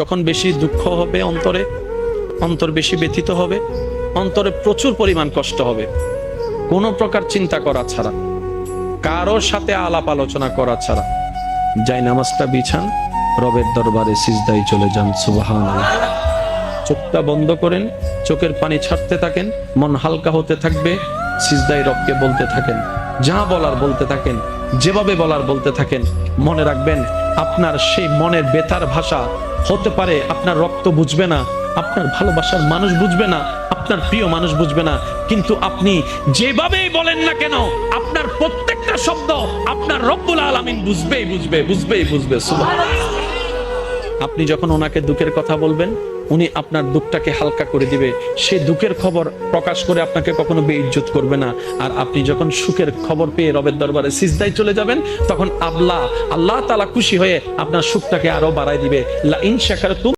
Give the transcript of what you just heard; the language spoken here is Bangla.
যখন বেশি দুঃখ হবে অন্তর বেশি ব্যথিত হবে, অন্তরে প্রচুর পরিমাণ কষ্ট হবে, কোনো প্রকার চিন্তা করা ছাড়া, কারোর সাথে আলাপ আলোচনা করা ছাড়া যাই নামাজটা বিছান, রবের দরবারে সিজদায় চলে যান। সুবহানাল্লাহ। চোখটা বন্ধ করেন, চোখের পানি ছাড়তে থাকেন, মন হালকা হতে থাকবে, সিজদায় রবকে বলতে থাকেন, যা বলার বলতে থাকেন, যেভাবে বলার বলতে থাকেন। মনে রাখবেন, আপনার সেই মনের বেতার ভাষা হতে পারে আপনার রক্ত বুঝবে না, আপনার ভালোবাসার মানুষ বুঝবে না, আপনার প্রিয় মানুষ বুঝবে না, কিন্তু আপনি যেভাবেই বলেন না কেন, আপনার প্রত্যেকটা শব্দ আপনার রব্বুল আলামিন বুঝবে। সুবহানাল্লাহ। আপনি যখন ওনাকে দুঃখের কথা বলবেন, উনি আপনার দুঃখটাকে হালকা করে দিবে। সেই দুঃখের খবর প্রকাশ করে আপনাকে কখনো বেইজ্জত করবে না। আর আপনি যখন সুখের খবর পেয়ে রবের দরবারে সিজদায় চলে যাবেন, তখন আল্লাহ তাআলা খুশি হয়ে আপনার সুখটাকে আরো বাড়ায় দিবে। লা ইন শাকারতুম